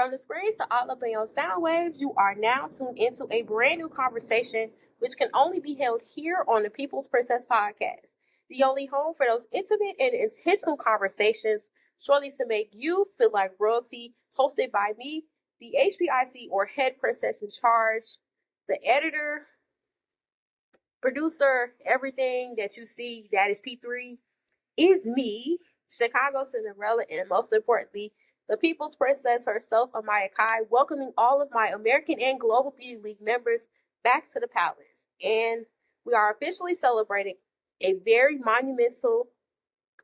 From the screens to all up in your sound waves, you are now tuned into a brand new conversation which can only be held here on the People's Princess Podcast, the only home for those intimate and intentional conversations, surely to make you feel like royalty, hosted by me, the HBIC or head princess in charge, the editor, producer, everything that you see that is P3 is me, Chicago Cinderella, and most importantly, the People's Princess herself, Amaya Kai, welcoming all of my American and Global Beauty League members back to the palace. And we are officially celebrating a very monumental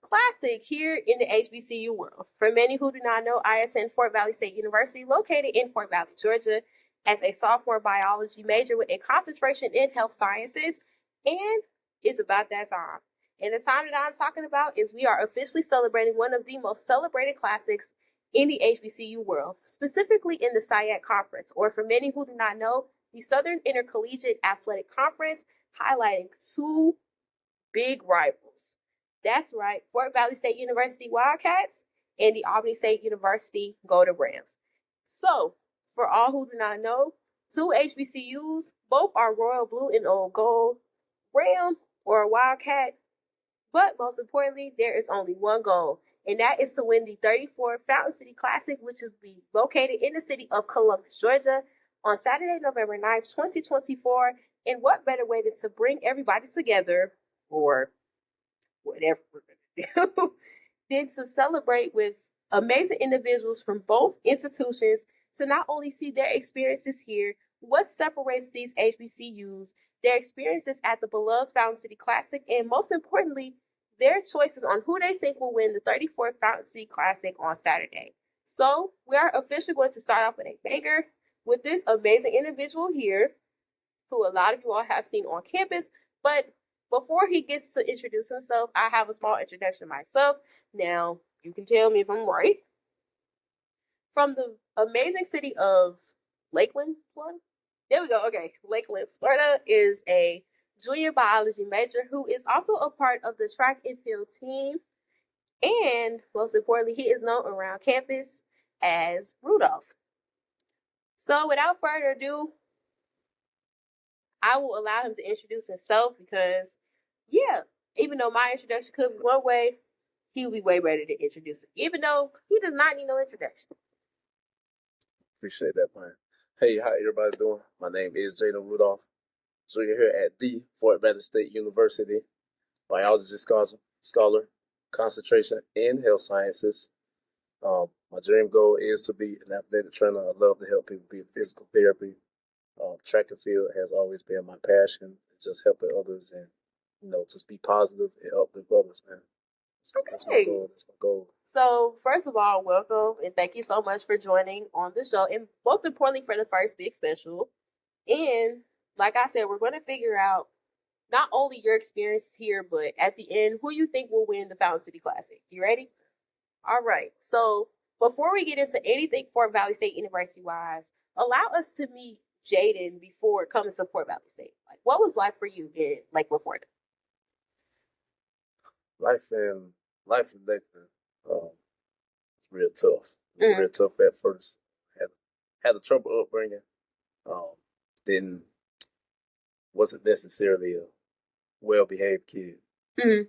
classic here in the HBCU world. For many who do not know, I attend Fort Valley State University, located in Fort Valley, Georgia, as a sophomore biology major with a concentration in health sciences, and it's about that time. And the time that I'm talking about is we are officially celebrating one of the most celebrated classics in the HBCU world, specifically in the SIAC Conference, or for many who do not know, the Southern Intercollegiate Athletic Conference, highlighting two big rivals. That's right, Fort Valley State University Wildcats and the Albany State University Golden Rams. So, for all who do not know, two HBCUs, both are royal blue and old gold, Ram or a Wildcat, but most importantly, there is only one goal, and that is to win the 34th Fountain City Classic, which is be located in the city of Columbus, Georgia, on Saturday, November 9th, 2024. And what better way than to bring everybody together, or whatever we're going to do, than to celebrate with amazing individuals from both institutions to not only see their experiences here, what separates these HBCUs, their experiences at the beloved Fountain City Classic, and most importantly, their choices on who they think will win the 34th Fountain City Classic on Saturday. So we are officially going to start off with a banger with this amazing individual here, who a lot of you all have seen on campus. But before he gets to introduce himself, I have a small introduction myself. Now, you can tell me if I'm right. From the amazing city of Lakeland, Florida. There we go. Okay, Lakeland, Florida is a junior biology major who is also a part of the track and field team. And most importantly, he is known around campus as Rudolph. So without further ado, I will allow him to introduce himself because, yeah, even though my introduction could be one way, he will be way better to introduce it, even though he does not need no introduction. Appreciate that, man. Hey, how everybody doing? My name is Jaden Rudolph, junior here at the Fort Valley State University, biology scholar, concentration in health sciences. My dream goal is to be an athletic trainer. I love to help people be in physical therapy. Track and field has always been my passion, just helping others and, just be positive and uplift others, man. That's my goal. That's my goal. So, first of all, welcome, and thank you so much for joining on the show, and most importantly, for the first big special. And like I said, we're going to figure out not only your experience here, but at the end, who you think will win the Fountain City Classic. You ready? All right. So, before we get into anything Fort Valley State University-wise, allow us to meet Jaden before coming to Fort Valley State. Like, what was life for you in Lakeland, Florida? Life in Lakeland, it's real tough. Real tough at first. Had a trouble upbringing. Wasn't necessarily a well-behaved kid. Mm-hmm.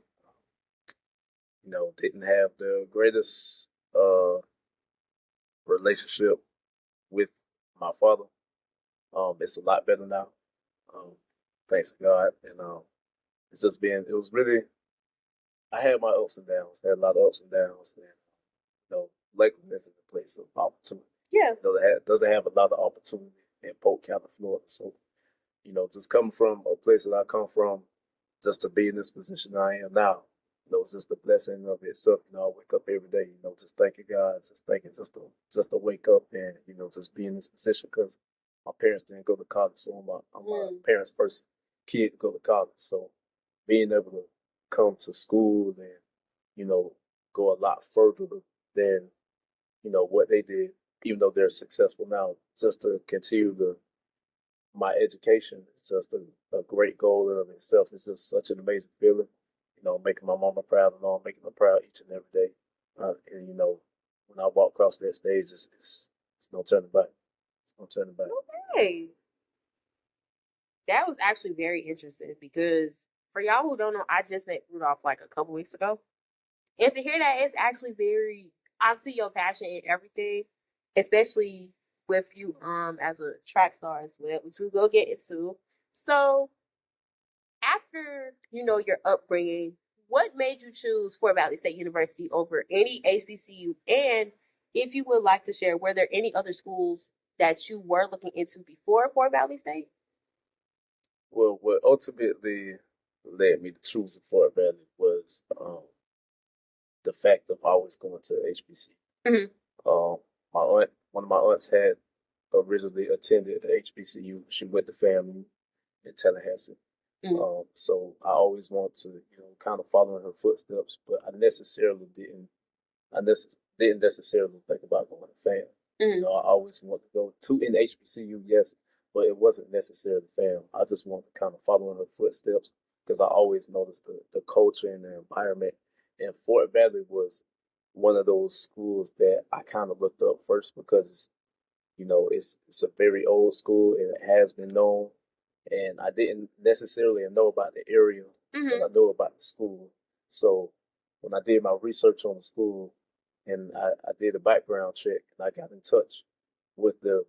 Didn't have the greatest relationship with my father. It's a lot better now. Thanks to God. And it was really, I had my ups and downs. I had a lot of ups and downs. And, Lakeland is a place of opportunity. Yeah. It doesn't have a lot of opportunity in Polk County, Florida. So, just coming from a place that I come from, just to be in this position I am now, it's just a blessing of itself. I wake up every day, just thanking God, just to wake up and, just be in this position because my parents didn't go to college. So I'm my parents' first kid to go to college. So being able to come to school and, go a lot further than, what they did, even though they're successful now, just to continue my education is just a great goal in of itself. It's just such an amazing feeling, making my mama proud and all, making her proud each and every day. And, when I walk across that stage, it's It's no turning back. It's no turning back. Okay. That was actually very interesting because for y'all who don't know, I just met Rudolph like a couple weeks ago. And to hear that, it's actually very, I see your passion in everything, especially with you as a track star as well, which we will get into. So after, your upbringing, what made you choose Fort Valley State University over any HBCU? And if you would like to share, were there any other schools that you were looking into before Fort Valley State? Well, what ultimately led me to choosing Fort Valley was the fact of always going to HBCU. Mm-hmm. One of my aunts had originally attended the HBCU. She went to FAMU in Tallahassee. Mm-hmm. So I always want to, kind of follow in her footsteps, but I didn't necessarily think about going to FAM. Mm-hmm. I always wanted to go to an HBCU, yes, but it wasn't necessarily FAM. I just wanted to kind of follow in her footsteps because I always noticed the culture and the environment. And Fort Valley was one of those schools that I kind of looked up first because it's a very old school and it has been known. And I didn't necessarily know about the area, Mm-hmm. but I knew about the school. So when I did my research on the school and I did a background check and I got in touch with the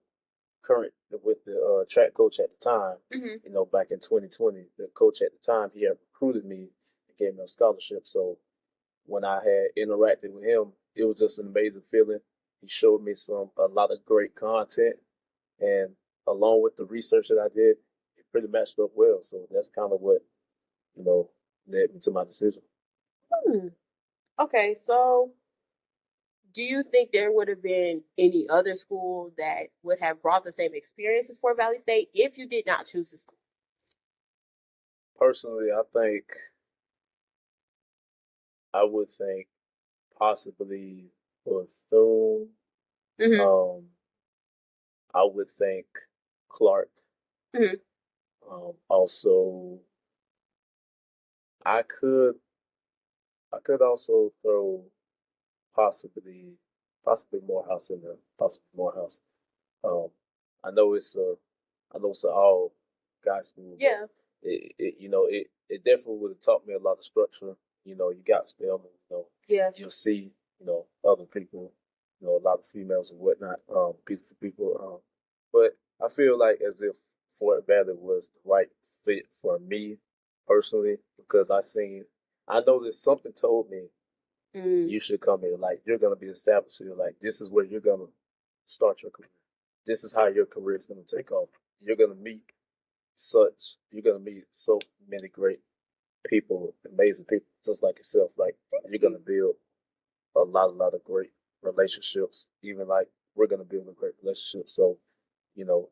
track coach at the time, Mm-hmm. back in 2020, the coach at the time, he had recruited me and gave me a scholarship. So when I had interacted with him, it was just an amazing feeling. He showed me a lot of great content, and along with the research that I did, it pretty matched up well. So that's kind of what led me to my decision. Okay, so do you think there would have been any other school that would have brought the same experience as Fort Valley State if you did not choose the school? Personally, I would think possibly Bethune. Mm-hmm. I would think Clark. Mm-hmm. Also, I could also throw possibly Morehouse in there. Possibly Morehouse. Um, I know it's an all guy school. Yeah. It definitely would have taught me a lot of structure. You got Spelman. Yeah. You'll see other people. A lot of females and whatnot. Beautiful people. But I feel like as if Fort Valley was the right fit for me personally because I noticed something told me you should come here. Like you're gonna be established here. Like this is where you're gonna start your career. This is how your career is gonna take off. You're gonna meet so many great people, amazing people, just like yourself. Like you're gonna build a lot of great relationships. Even like we're gonna build a great relationship. So,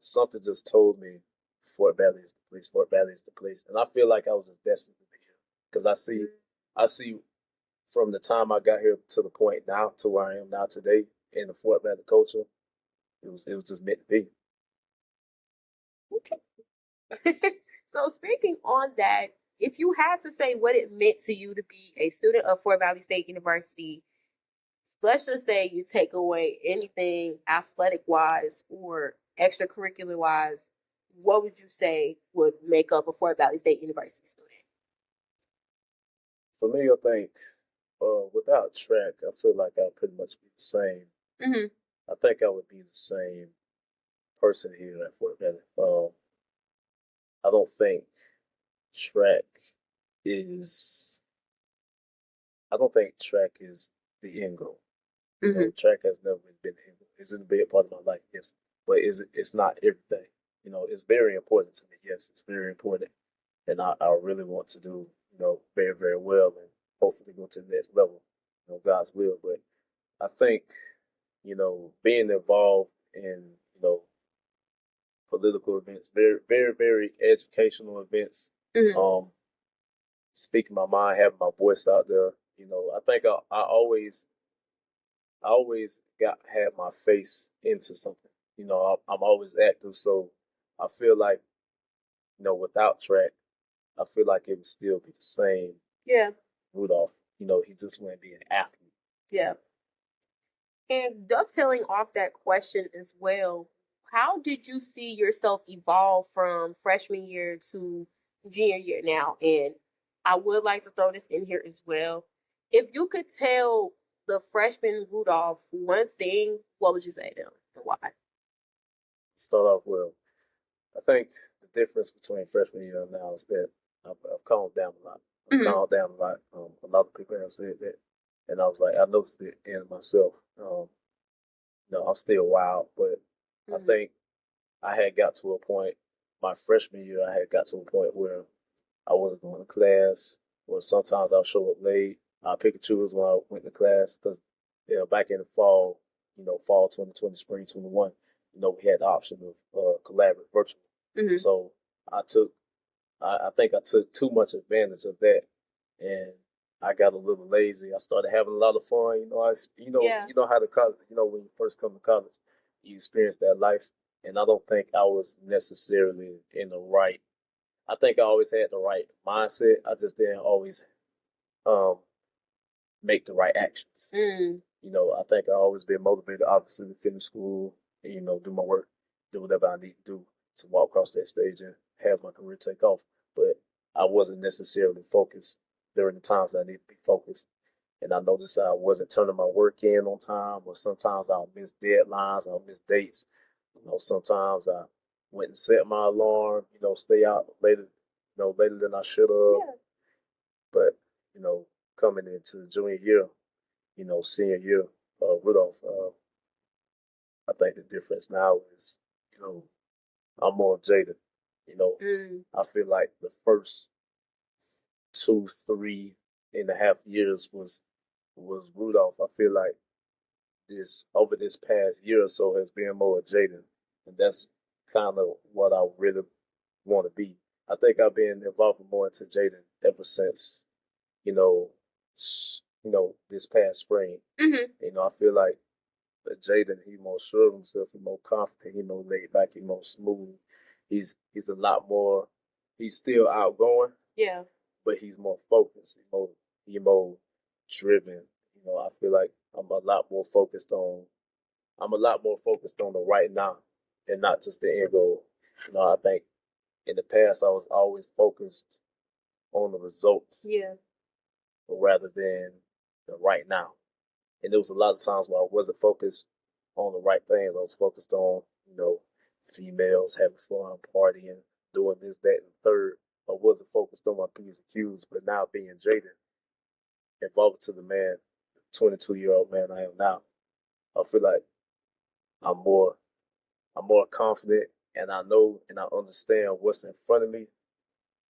something just told me Fort Valley is the place. Fort Valley is the place, and I feel like I was just destined to be here because I see from the time I got here to the point now to where I am now today in the Fort Valley culture, it was just meant to be. So speaking on that, if you had to say what it meant to you to be a student of Fort Valley State University, let's just say you take away anything athletic wise or extracurricular wise, what would you say would make up a Fort Valley State University student? For me, I think without track, I feel like I'd pretty much be the same. Mm-hmm. I think I would be the same person here at Fort Valley. I don't think track is. I don't think track is the end goal. Mm-hmm. Track has never been the end goal. It's a big part of my life, yes, but it's not everything. It's very important to me. Yes, it's very important, and I really want to do very very well and hopefully go to the next level. God's will, but I think being involved in political events, very, very, very educational events. Mm-hmm. Speaking my mind, having my voice out there. I think I always had my face into something. I'm always active, so I feel like without track, I feel like it would still be the same. Yeah. Rudolph, he just wouldn't be an athlete. Yeah. And dovetailing off that question as well, how did you see yourself evolve from freshman year to junior year now? And I would like to throw this in here as well. If you could tell the freshman Rudolph one thing, what would you say to him and why? Start off well. I think the difference between freshman year and now is that I've calmed down a lot. Calmed down a lot. A lot of people have said that, and I was like, I noticed it in myself. I'm still wild, but I think I had got to a point. My freshman year, I had got to a point where I wasn't going to class, or sometimes I'll show up late. I pick and choose when I went to class because back in the fall, fall 2020, spring 21, we had the option of collaborate virtually. So I think I took too much advantage of that, and I got a little lazy. I started having a lot of fun. You know how to college. When you first come to college, you experience that life, and I don't think I was necessarily in the right. I think I always had the right mindset. I just didn't always make the right actions. I think I always been motivated, obviously, to finish school and, do my work, do whatever I need to do to walk across that stage and have my career take off. But I wasn't necessarily focused during the times I needed to be focused. And I noticed I wasn't turning my work in on time, or sometimes I'll miss deadlines, I'll miss dates. Sometimes I went and set my alarm, stay out later, later than I should have. Yeah. But, coming into junior year, senior year, Rudolph, I think the difference now is, I'm more Jaden. I feel like the first 2.5 years was Rudolph. I feel like over this past year or so has been more Jaden, and that's kind of what I really want to be. I think I've been evolving more into Jaden ever since, this past spring. I feel like Jaden, he's more sure of himself, he's more confident, he's more laid back, he's more smooth. He's a lot more. He's still outgoing. Yeah. But he's more focused. He's more driven. I feel like I'm a lot more focused on the right now and not just the end goal. I think in the past I was always focused on the results. Yeah. Rather than the right now. And there was a lot of times where I wasn't focused on the right things. I was focused on, females having fun, partying, doing this, that, and the third. I wasn't focused on my P's and Q's, but now being Jaden, evolved to the man, 22-year-old man I am now, I feel like I'm more confident, and I know and I understand what's in front of me,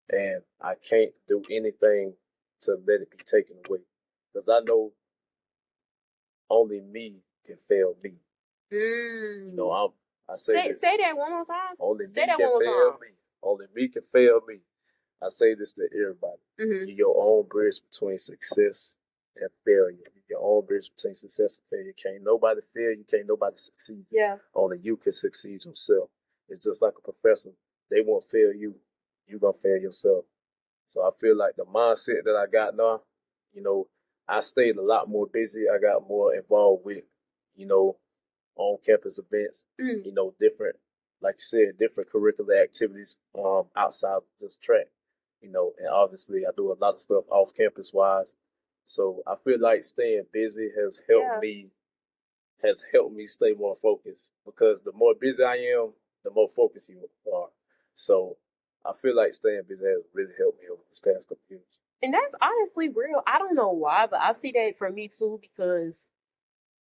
and I can't do anything to let it be taken away, because I know only me can fail me. I say that one more time. Only me can fail me. I say this to everybody. You're your own bridge between success and failure. You're your own bridge between success and failure. Can't nobody fail you. Can't nobody succeed. Yeah. Only you can succeed yourself. It's just like a professor. They won't fail you. You're going to fail yourself. So I feel like the mindset that I got now, I stayed a lot more busy. I got more involved with, on-campus events, different, like you said, different curricular activities outside of just track, and obviously I do a lot of stuff off campus wise. So I feel like staying busy has helped me stay more focused, because the more busy I am, the more focused you are. So I feel like staying busy has really helped me over this past couple years. And that's honestly real. I don't know why, but I see that for me too, because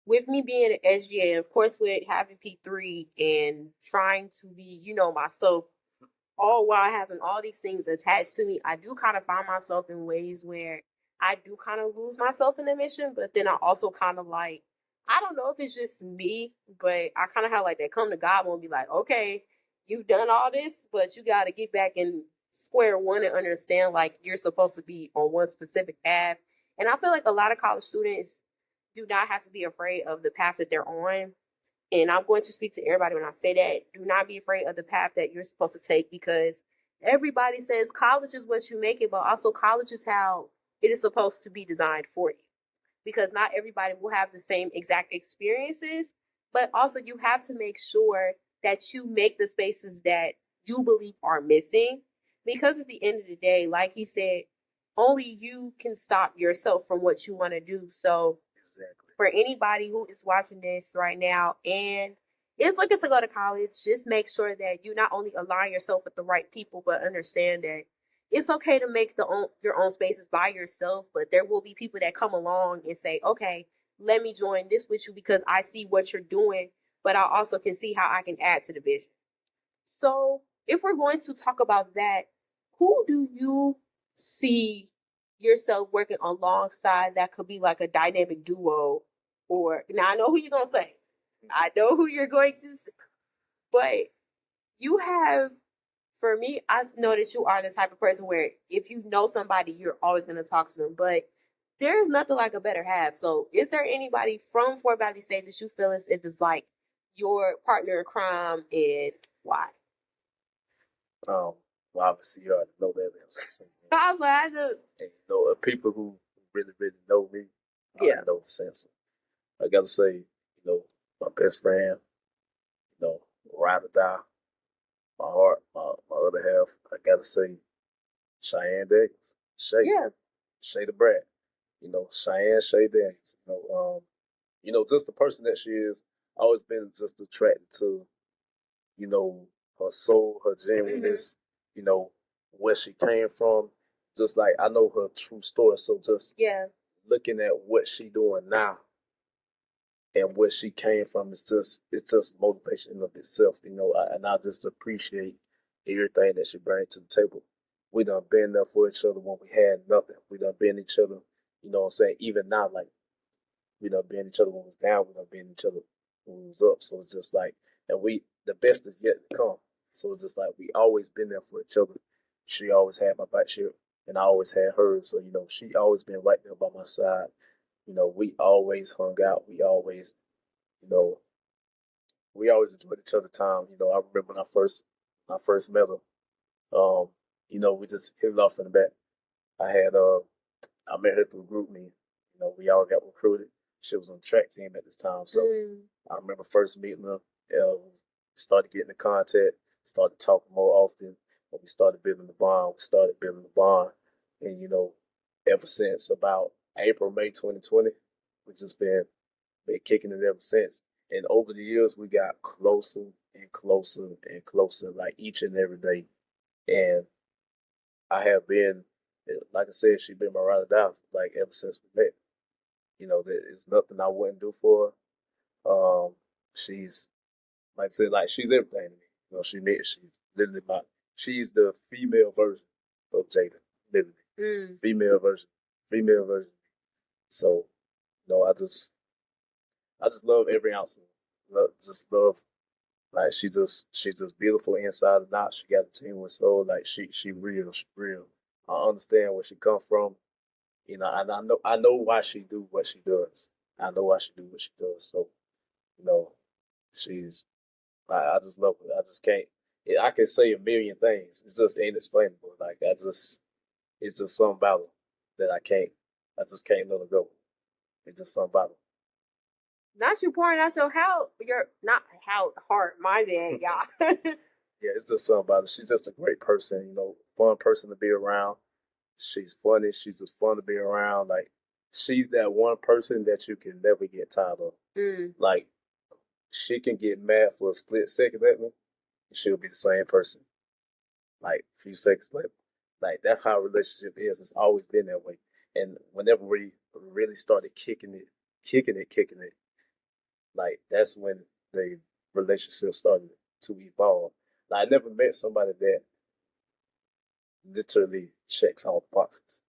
with me being an SGA, of course, with having P3 and trying to be, myself, all while having all these things attached to me, I do kind of find myself in ways where I do kind of lose myself in the mission, but then I also kind of like, I don't know if it's just me, but I kind of have like that come to God and be like, okay, you've done all this, but you got to get back in square one and understand like you're supposed to be on one specific path. And I feel like a lot of college students do not have to be afraid of the path that they're on. And I'm going to speak to everybody when I say that. Do not be afraid of the path that you're supposed to take, because everybody says college is what you make it, but also college is how it is supposed to be designed for you. because not everybody will have the same exact experiences. But also, you have to make sure that you make the spaces that you believe are missing. Because at the end of the day, like you said, only you can stop yourself from what you want to do. So, Exactly. for anybody who is watching this right now and is looking to go to college, just make sure that you not only align yourself with the right people, but understand that it's okay to make your own spaces by yourself, but there will be people that come along and say, okay, let me join this with you because I see what you're doing, but I also can see how I can add to the vision. So if we're going to talk about that, who do you see yourself working alongside that could be like a dynamic duo? Or now I know who you're gonna say. I know who you're going to say. But you have, for me, I know that you are the type of person where if you know somebody, you're always gonna talk to them. But there's nothing like a better half. So is there anybody from Fort Valley State that you feel as if it's like your partner in crime, and why? Well, obviously, you already know that answer. So, I'm glad to. and, people who really, really know me, Yeah. know the answer. I gotta say, my best friend, ride or die, my heart, my other half. I gotta say, Cheyenne Daniels, Shay, Yeah. Shay the Brat. Cheyenne Shay Daniels. Just the person that she is. Always been just attracted to, her soul, her genuineness. Where she came from. Just like I know her true story, so just looking at what she doing now and where she came from, it's just motivation in of itself, and I just appreciate everything that she brings to the table. We done been there for each other when we had nothing. We done been each other, you know what I'm saying? Even now, like, we done been each other when we was down, we done been each other when we was up. So it's just like, and the best is yet to come. So it's just like, we always been there for each other. She always had my back here, and I always had hers. So, she always been right there by my side. We always hung out. You know, we always enjoyed each other's time. I remember when I first met her. We just hit it off in the back. I met her through group me. We all got recruited. She was on the track team at this time, so I remember first meeting her. We started getting in contact, started talking more often. When we started building the bond, and ever since about April, May 2020, we just been kicking it ever since. And over the years, we got closer and closer and closer, like each and every day. And I have been, like I said, she's been my ride or die, like ever since we met. There's nothing I wouldn't do for her. She's, like I said, like she's everything to me. She's literally she's the female version of Jaden, literally. Female version. So, I just love every ounce of it. Just love, like she's just beautiful inside and out. She got a genuine soul. Like she real. I understand where she come from. And I know why she do what she does. I know why she do what she does. So, she's I just love her. I just can't. I can say a million things. It's just inexplainable. Like it's just something about her that I can't. I just can't let her go. It's just something about her. Not you pouring out your not heart, my bad, y'all. Yeah, it's just something about her. She's just a great person, fun person to be around. She's funny. She's just fun to be around. Like, she's that one person that you can never get tired of. Like, she can get mad for a split second at me, and she'll be the same person. Like, a few seconds later. Like, that's how a relationship is. It's always been that way. And whenever we really started kicking it, like, that's when the relationship started to evolve. Like, I never met somebody that literally checks all the boxes.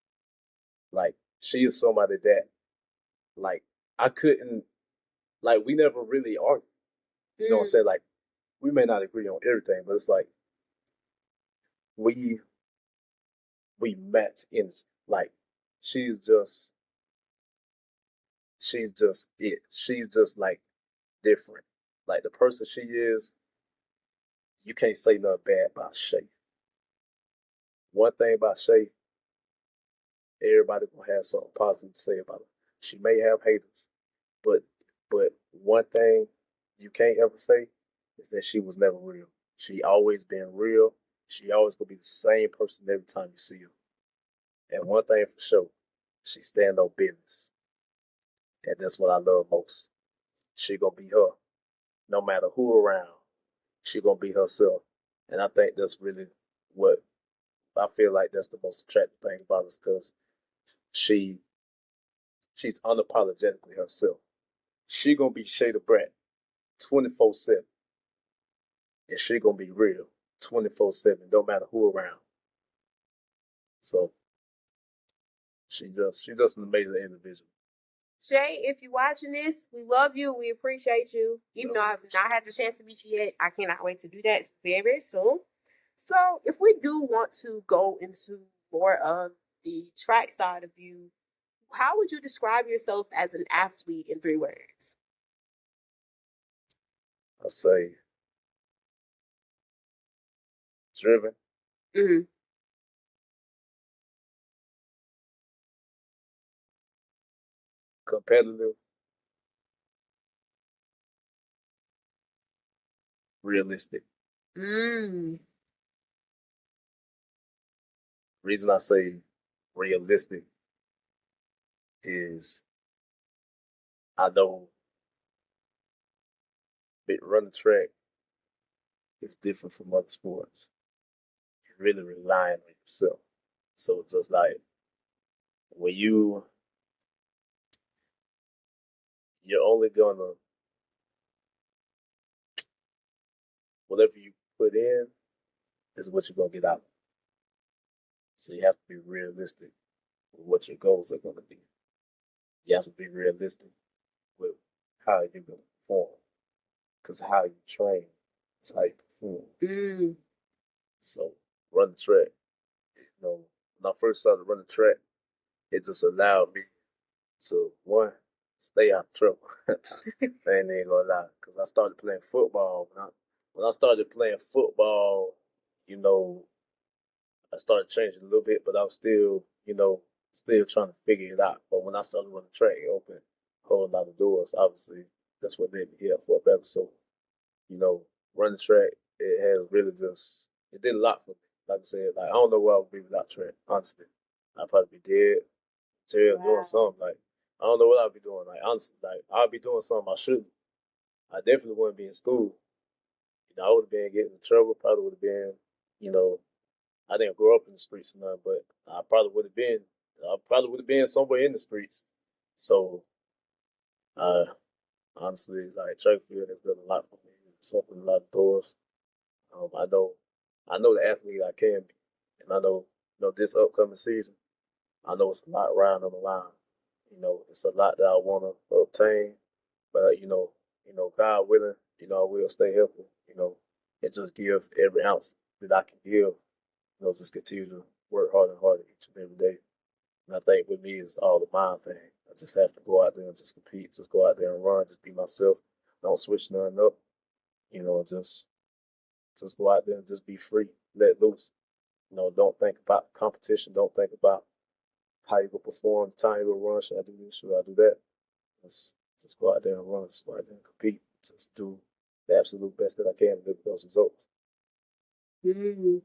Like, she is somebody that, like, I couldn't, like, we never really argued. You know what I'm saying? Like, we may not agree on everything, but it's like, we match energy. Like, she's just it. She's just like different. Like, the person she is, you can't say nothing bad about Shay. One thing about Shay, everybody gonna have something positive to say about her. She may have haters, but one thing you can't ever say is that she was never real. She always been real. She always gonna be the same person every time you see her. And one thing for sure, she stand on business. And that's what I love most. She gonna be her. No matter who around, she gonna be herself. And I think that's really what I feel like that's the most attractive thing about us because she she's unapologetically herself. She gonna be Shada Brat 24/7. And she gonna be real 24/7, no matter who around. So she just an amazing individual. Shay, if you're watching this, we love you. We appreciate you. Even though I've not had the chance to meet you yet, I cannot wait to do that very, very soon. So if we do want to go into more of the track side of you, how would you describe yourself as an athlete in 3 words? I say driven, Mm-hmm. competitive, realistic. Mm. Reason I say realistic is I know running track is different from other sports. You're really relying on yourself. So it's just like when you're only gonna whatever you put in is what you're gonna get out. So you have to be realistic with what your goals are gonna be. You have to be realistic with how you're gonna perform. Because how you train is how you perform. Mm. So run the track. When I first started running track, it just allowed me to one, stay out of trouble. I ain't gonna lie. Because I started playing football. When I started playing football, I started changing a little bit, but I was still trying to figure it out. But when I started running track, it opened a whole lot of doors. Obviously, that's what made me here for a better. So, running track, it did a lot for me. Like I said, like I don't know where I would be without track, honestly. I'd probably be dead, doing something. Like, I don't know what I'd be doing. Like, honestly, like, I'd be doing something I shouldn't. I definitely wouldn't be in school. I would have been getting in trouble, probably would have been, I didn't grow up in the streets or nothing, but I probably would have been somewhere in the streets. So, honestly, like track field has done a lot for me. It's opened a lot of doors. I know the athlete I can be, and I know, this upcoming season, I know it's a lot riding on the line. It's a lot that I want to obtain, but God willing, I will stay healthy. And just give every ounce that I can give. Just continue to work harder and harder each and every day. And I think with me, it's all the mind thing. I just have to go out there and just compete, just go out there and run, just be myself. Don't switch nothing up. Just go out there and just be free, let loose. Don't think about competition. Don't think about how you go perform, the time you go run. Should I do this? Should I do that? Just go out there and run. Just go out there and compete. Just do the absolute best that I can to get those results. Mm-hmm.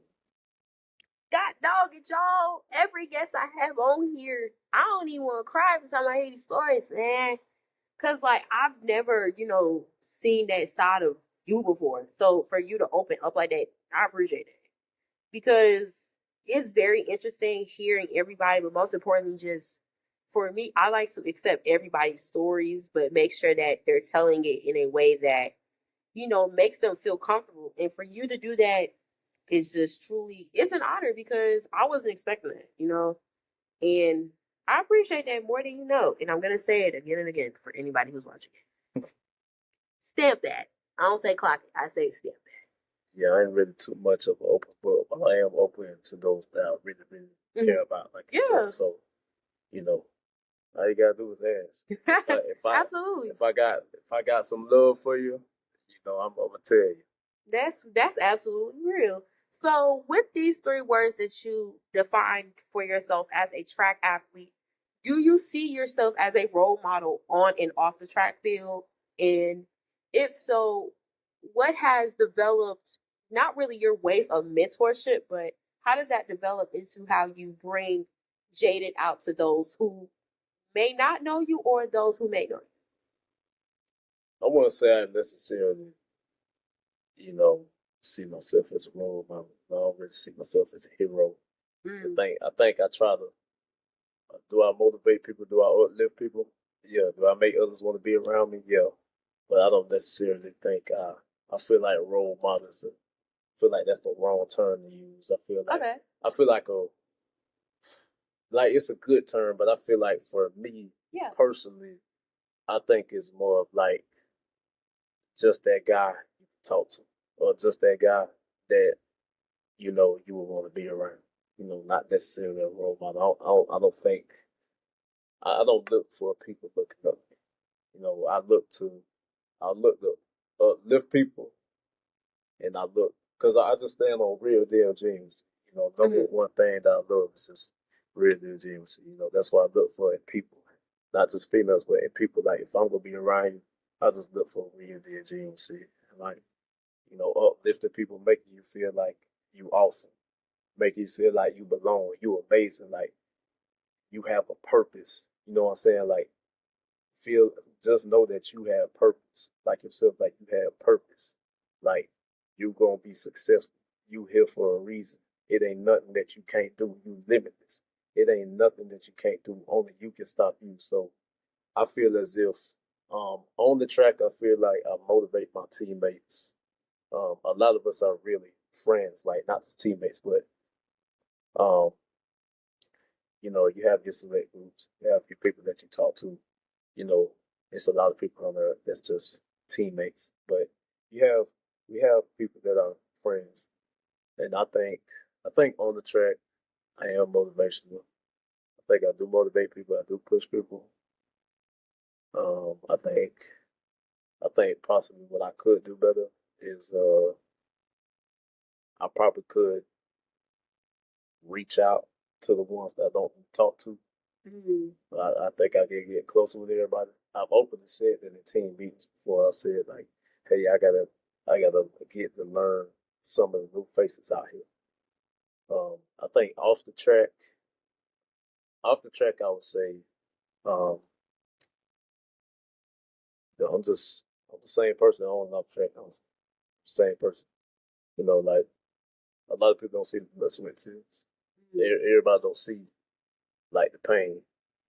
God dog it, y'all. Every guest I have on here, I don't even want to cry every time I hear these stories, man. Because, like, I've never, seen that side of you before. So, for you to open up like that, I appreciate it. Because it's very interesting hearing everybody, but most importantly, just for me, I like to accept everybody's stories, but make sure that they're telling it in a way that, makes them feel comfortable. And for you to do that is just truly, it's an honor because I wasn't expecting it, and I appreciate that more than you know. And I'm going to say it again and again for anybody who's watching it. Stamp that. I don't say clock it. I say stamp that. Yeah, I ain't really too much of an open book, but I am open to those that I really, really care about, like yourself. So, all you gotta do is ask. Absolutely. If I got some love for you, I'm gonna tell you. That's absolutely real. So, with these 3 words that you defined for yourself as a track athlete, do you see yourself as a role model on and off the track field? And if so, what has developed, not really your ways of mentorship, but how does that develop into how you bring Jaden out to those who may not know you or those who may know I want to say I necessarily, you know, see myself as a role model. I don't really see myself as a hero. you? I think I try to. Do I motivate people? Do I uplift people? Yeah. Do I make others want to be around me? Yeah. But I don't necessarily think I feel like role models. I feel like that's the wrong term to use. Okay. I feel like it's a good term, but I feel like for me Yeah. personally, I think it's more of like just that guy you can talk to, or just that guy that you know you would want to be around. You know, not necessarily a role model. I don't think I don't look for people looking up. You know, I look to uplift people, and I look because I just stand on real deal dreams. You know, number one thing that I love is just real deal dreams. You know, that's what I look for in people, not just females, but in people. Like if I'm gonna be around you, I just look for real deal dreams. Like you know, uplifting people, making you feel like you awesome, making you feel like you belong, you amazing, like you have a purpose. You know what I'm saying? Like feel just know that you have purpose. Like yourself, like you have purpose. Like you gonna be successful. You here for a reason. It ain't nothing that you can't do. You limitless. It ain't nothing that you can't do. Only you can stop you. So I feel as if on the track I feel like I motivate my teammates. A lot of us are really friends, like not just teammates, but um, you know, you have your select groups, you have your people that you talk to. You know, it's a lot of people on there that's just teammates, but you have we have people that are friends, and I think on the track I am motivational. I think I do motivate people. I do push people. I think possibly what I could do better is I probably could reach out to the ones that I don't talk to. I think I can get closer with everybody. I've openly said in the team meetings before. I said like, "Hey, I gotta get to learn some of the new faces out here." I think I would say, um, I'm the same person on and off the track. I'm the same person. You know, like a lot of people don't see the sweat tears. Everybody don't see like the pain,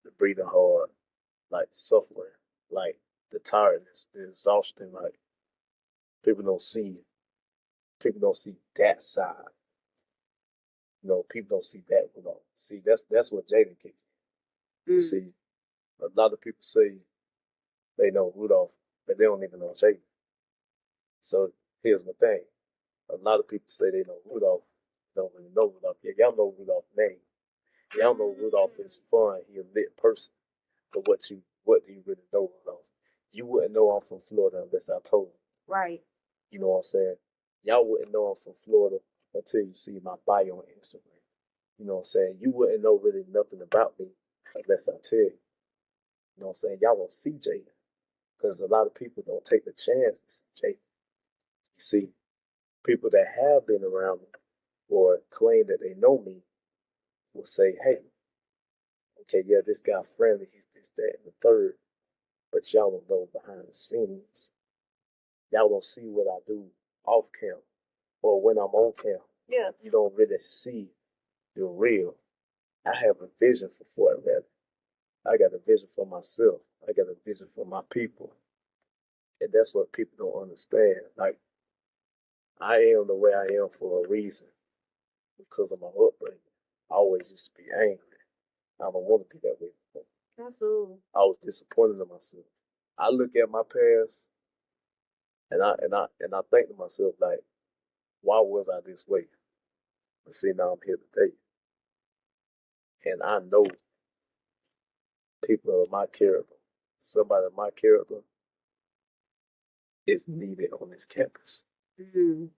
the breathing hard, like the suffering, like the tiredness, the exhaustion. Like people don't see people don't see that side. You know, people don't see that. You know, see that's what Jaden kicked. You see, a lot of people say they know Rudolph, but they don't even know Jaden. So here's my thing: a lot of people say they know Rudolph, don't really know Rudolph. Yeah, y'all know Rudolph's name. Y'all know Rudolph is fun. He a lit person. But what do you really know Rudolph? You wouldn't know I'm from Florida unless I told you. Right. You know what I'm saying? Y'all wouldn't know I'm from Florida until you see my bio on Instagram. You know what I'm saying? You wouldn't know really nothing about me unless I tell you. You know what I'm saying? Y'all won't see Jaden because a lot of people don't take the chance to see Jaden. You see, people that have been around me or claim that they know me will say, hey, okay, yeah, this guy friendly, he's this, that, and the third, but y'all don't know behind the scenes. Y'all don't see what I do off cam or when I'm on cam. Yeah. You don't really see the real. I have a vision for Fort Valley. I got a vision for myself. I got a vision for my people. And that's what people don't understand. Like, I am the way I am for a reason because of my upbringing. I always used to be angry. I don't want to be that way anymore. Absolutely. I was disappointed in myself. I look at my past and I think to myself like, why was I this way? But see, now I'm here today, and I know people of my character, somebody of my character, is needed on this campus, and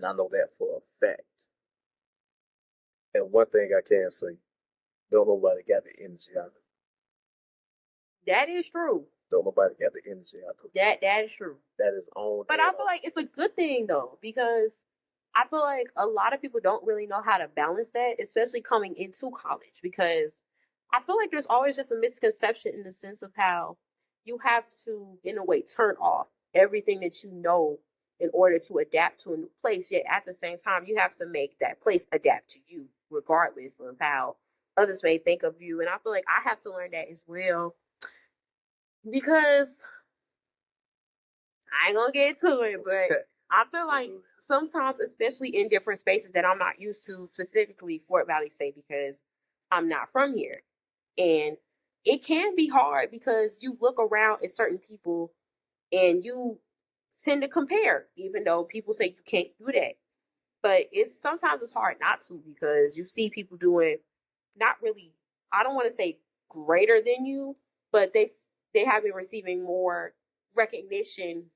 I know that for a fact. And one thing I can say, don't nobody got the energy out of it. That is true. Don't nobody got the energy I do. That is true. That is on. But I feel like it's a good thing though, because I feel like a lot of people don't really know how to balance that, especially coming into college, because I feel like there's always just a misconception in the sense of how you have to, in a way, turn off everything that you know in order to adapt to a new place. Yet at the same time, you have to make that place adapt to you, regardless of how others may think of you. And I feel like I have to learn that as well, because I ain't gonna get to it, but I feel like sometimes, especially in different spaces that I'm not used to, specifically Fort Valley State, because I'm not from here. And it can be hard because you look around at certain people and you tend to compare, even though people say you can't do that. But sometimes it's hard not to, because you see people doing not really, I don't want to say greater than you, but they have been receiving more recognition.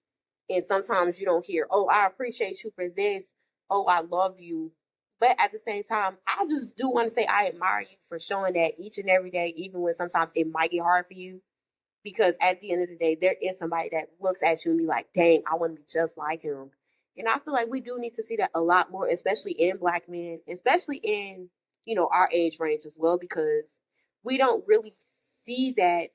And sometimes you don't hear, oh, I appreciate you for this. Oh, I love you. But at the same time, I just do want to say I admire you for showing that each and every day, even when sometimes it might get hard for you. Because at the end of the day, there is somebody that looks at you and be like, dang, I want to be just like him. And I feel like we do need to see that a lot more, especially in Black men, especially in, our age range as well, because we don't really see that,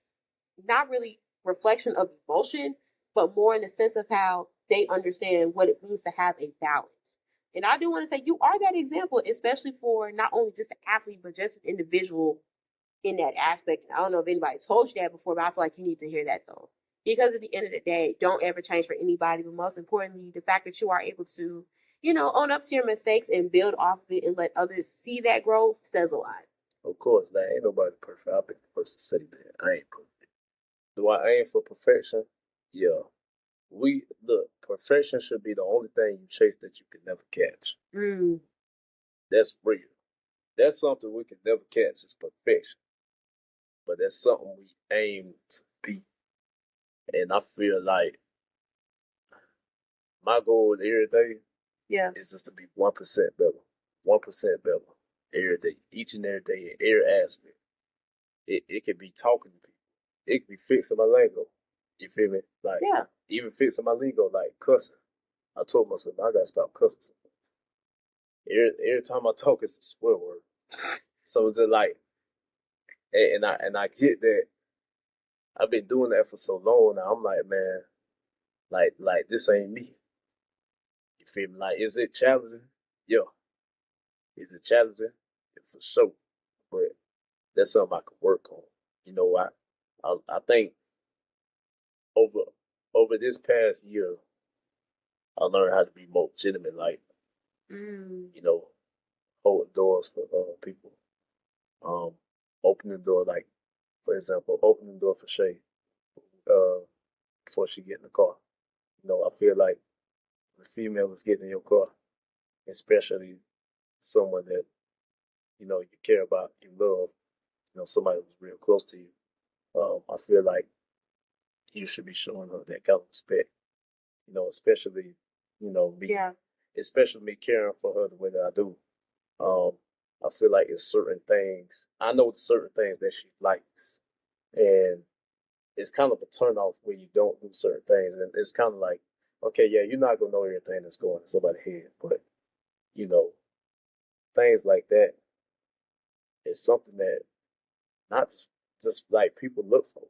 not really reflection of emotion, but more in the sense of how they understand what it means to have a balance. And I do want to say you are that example, especially for not only just an athlete, but just an individual in that aspect. And I don't know if anybody told you that before, but I feel like you need to hear that though. Because at the end of the day, don't ever change for anybody. But most importantly, the fact that you are able to, own up to your mistakes and build off of it and let others see that growth says a lot. Of course, that ain't nobody perfect. I'll be the first to say that. I ain't perfect. Do I aim for perfection? Yeah. Perfection should be the only thing you chase that you can never catch. That's real. That's something we can never catch, is perfection. But that's something we aim to be. And I feel like my goal every day is just to be 1% better. 1% better every day. Each and every day in every aspect. It could be talking to people. It could be fixing my lingo. You feel me? Like, even fixing my lingo, like cussing. I told myself, I gotta stop cussing. Every time I talk, it's a swear word. So it's just like, and I get that. I've been doing that for so long now. I'm like, man, like this ain't me. You feel me? Like, is it challenging? Yeah. Is it challenging? Yeah, for sure. But that's something I could work on. I think over this past year, I learned how to be more genuine, like, holding doors for people. Opening the door, like, for example, opening the door for Shay before she get in the car. I feel like the female is getting in your car, especially someone that, you care about, you love, somebody who's real close to you. I feel like you should be showing her that kind of respect, especially, me, especially me caring for her the way that I do. I feel like it's certain things, I know certain things that she likes, and it's kind of a turn off when you don't do certain things. And it's kind of like, okay, yeah, you're not going to know everything that's going in somebody's head, but, things like that is something that not just like people look for.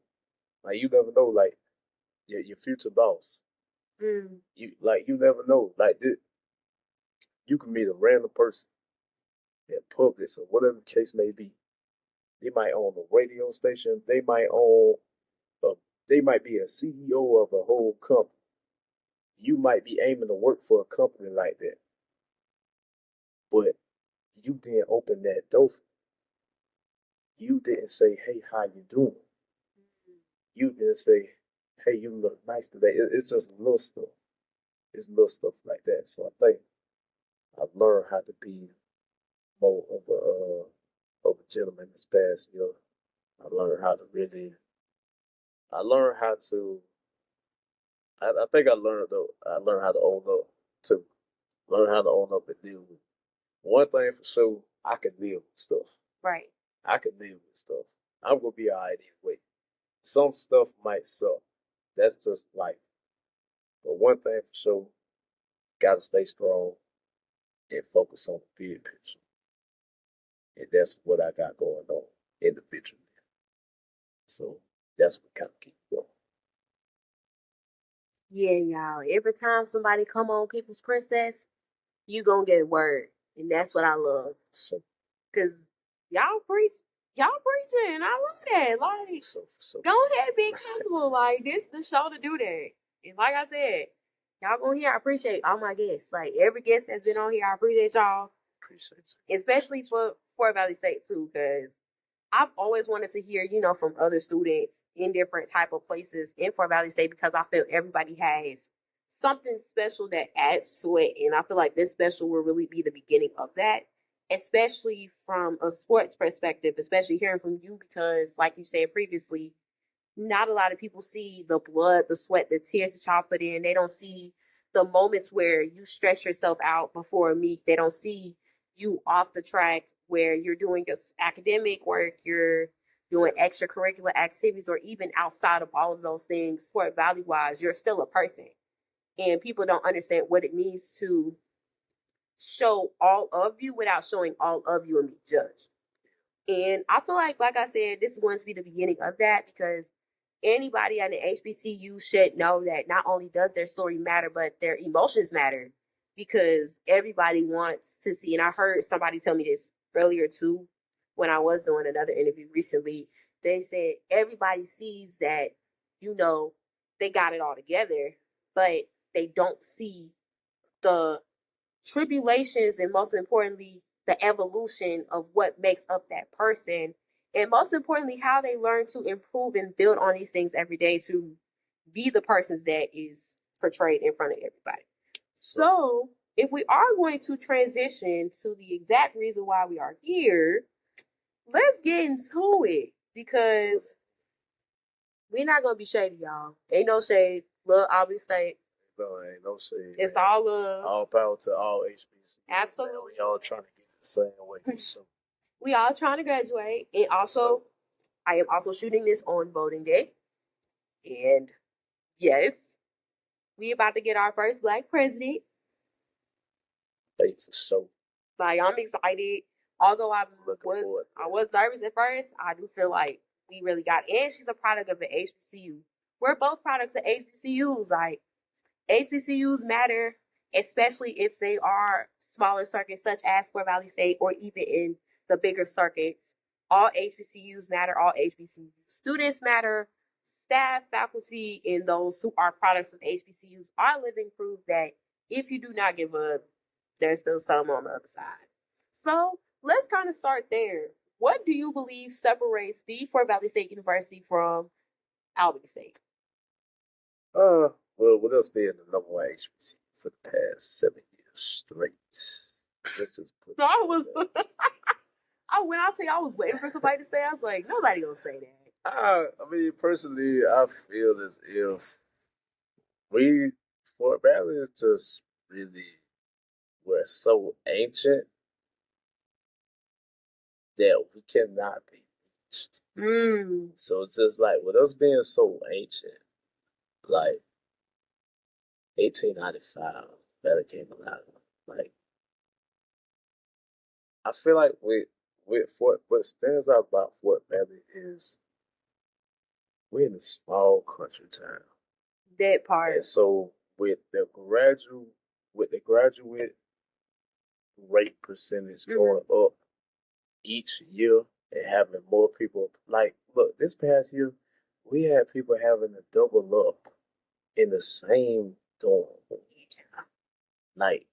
Like, you never know, like, your future boss. You never know. Like, you can meet a random person at Publix or whatever the case may be. They might own a radio station. They might be a CEO of a whole company. You might be aiming to work for a company like that, but you didn't open that door. You didn't say, "Hey, how you doing?" You didn't say, "Hey, you look nice today." It's just little stuff. It's little stuff like that. So I think I've learned how to be more of a gentleman this past year. I learned how to really. I learned how to. I think I learned though. I learned how to own up too. Learn how to own up and deal with. One thing for sure, I can deal with stuff. Right. I can deal with stuff. I'm gonna be alright anyway. some stuff might suck. That's just life. But one thing for sure, gotta stay strong and focus on the big picture. And that's what I got going on individually. So that's what kind of keep going. Yeah, y'all. Every time somebody come on People's Princess, you gonna get a word. And that's what I love. So, Cause y'all preaching. I love that. Like, go ahead, be comfortable. Like, this the show to do that. And like I said, y'all gonna hear, I appreciate all my guests. Like, every guest that's been on here, I appreciate y'all. Appreciate you. Especially for Fort Valley State too, because I've always wanted to hear, from other students in different type of places in Fort Valley State, because I feel everybody has something special that adds to it. And I feel like this special will really be the beginning of that, especially from a sports perspective, especially hearing from you, because like you said previously, not a lot of people see the blood, the sweat, the tears that y'all put in. They don't see the moments where you stress yourself out before a meet. They don't see you off the track where you're doing your academic work, you're doing extracurricular activities, or even outside of all of those things, Fort Valley wise, you're still a person. And people don't understand what it means to show all of you without showing all of you and be judged. And I feel like I said, this is going to be the beginning of that, because anybody at an HBCU should know that not only does their story matter, but their emotions matter, because everybody wants to see. And I heard somebody tell me this earlier too, when I was doing another interview recently. They said everybody sees that, they got it all together, but they don't see the tribulations and, most importantly, the evolution of what makes up that person, and most importantly, how they learn to improve and build on these things every day to be the persons that is portrayed in front of everybody. So if we are going to transition to the exact reason why we are here, let's get into it, because we're not gonna be shady, y'all. Ain't no shade. Look, Albany State. No, ain't no shade. It's all love. All power to all HBCUs. Absolutely. We all trying to get the same way. So. We all trying to graduate. And also, I am also shooting this on voting day. And yes, we about to get our first Black president. Hey, for sure. Like, I'm excited. Although I was nervous at first, I do feel like we really got it. And she's a product of the HBCU. We're both products of HBCUs. Like, HBCUs matter, especially if they are smaller circuits such as Fort Valley State, or even in the bigger circuits. All HBCUs matter. All HBCU students matter. Staff, faculty, and those who are products of HBCUs are living proof that if you do not give up, there's still some on the other side. So let's kind of start there. What do you believe separates the Fort Valley State University from Albany State? Well, with us being the number one HBCU for the past 7 years straight, let's just put when I say I was waiting for somebody to say, I was like, nobody gonna say that. I mean, personally, I feel as if Fort Valley is just really, we're so ancient that we cannot be reached. So it's just like, with us being so ancient, like 1895, that came out. Like, I feel like with what stands out about Fort Valley is we're in a small country town. That part. And so with the graduate rate percentage going up each year, and having more people, like, look, this past year we had people having to double up in the same dorm. Like,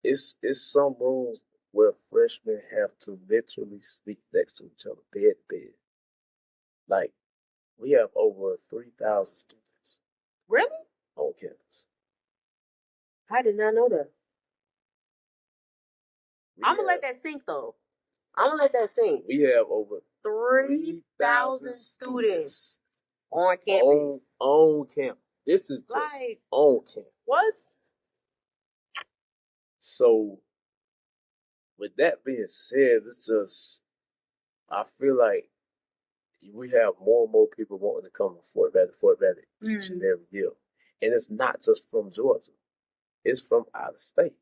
it's some rooms where freshmen have to literally sleep next to each other, bed to bed. Like, we have over 3,000 students. Really? On campus. I did not know that. I'm going to let that sink, though. I'm going to let that sink. We have over 3,000 students on campus. On campus. This is just like, on campus. What? So, with that being said, it's just, I feel like we have more and more people wanting to come to Fort Valley each and every year. And it's not just from Georgia. It's from out of state.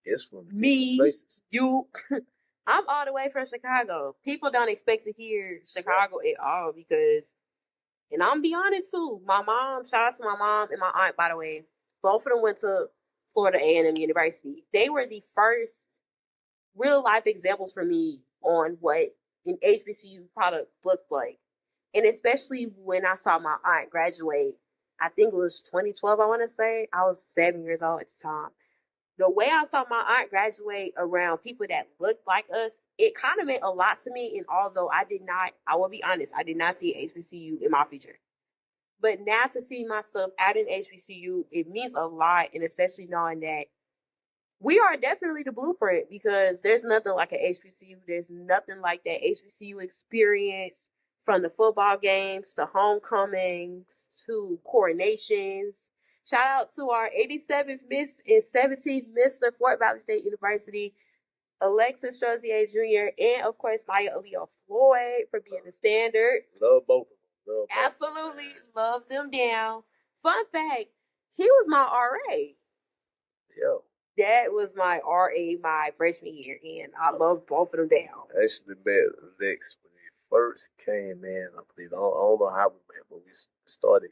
It's from different places. You. I'm all the way from Chicago. People don't expect to hear Chicago at all because, and I'm be honest too, my mom, shout out to my mom and my aunt, by the way, both of them went to Florida A&M University. They were the first real life examples for me on what an HBCU product looked like. And especially when I saw my aunt graduate, I think it was 2012, I want to say. I was 7 years old at the time. The way I saw my aunt graduate around people that looked like us, it kind of meant a lot to me. And although I will be honest, I did not see HBCU in my future. But now to see myself at an HBCU, it means a lot. And especially knowing that we are definitely the blueprint because there's nothing like an HBCU. There's nothing like that HBCU experience from the football games to homecomings to coronations. Shout out to our 87th Miss and 17th Mr. Fort Valley State University, Alexis Strozier Jr., and of course, Maya Aaliyah Floyd for being the standard. Love both of them. Absolutely love them down. Fun fact, he was my RA. Yo. That was my RA my freshman year, and I love both of them down. I actually met Lex when he first came in. I believe I don't know how we met, but we started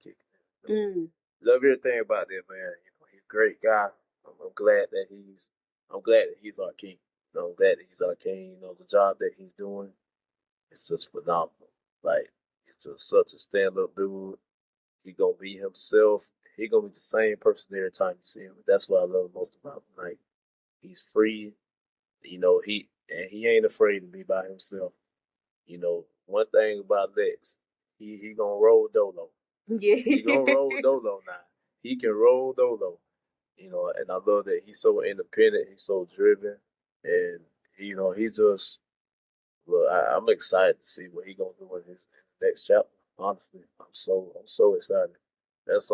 kicking. Love everything about that man. He's a great guy. I'm glad that he's our king. I'm glad that he's our king. The job that he's doing, it's just phenomenal. Like, he's just such a stand-up dude. He gonna be himself. He gonna be the same person every time you see him. That's what I love most about him. Like, he's free. He ain't afraid to be by himself. One thing about Lex, he gonna roll dolo. Yeah. He gonna roll dolo now. He can roll dolo. And I love that he's so independent. He's so driven, and he's just. Look, I'm excited to see what he's gonna do in his next chapter. Honestly, I'm so excited. That's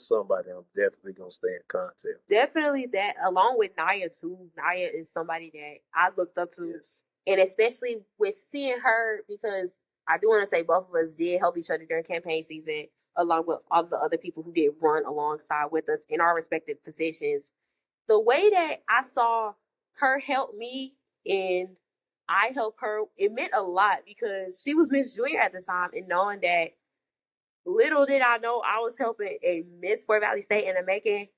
somebody I'm definitely gonna stay in contact. Definitely that, along with Naya too. Naya is somebody that I looked up to, and especially with seeing her, because I do want to say both of us did help each other during campaign season, along with all the other people who did run alongside with us in our respective positions. The way that I saw her help me and I help her, it meant a lot because she was Miss Junior at the time, and knowing that, little did I know I was helping a Miss Fort Valley State and making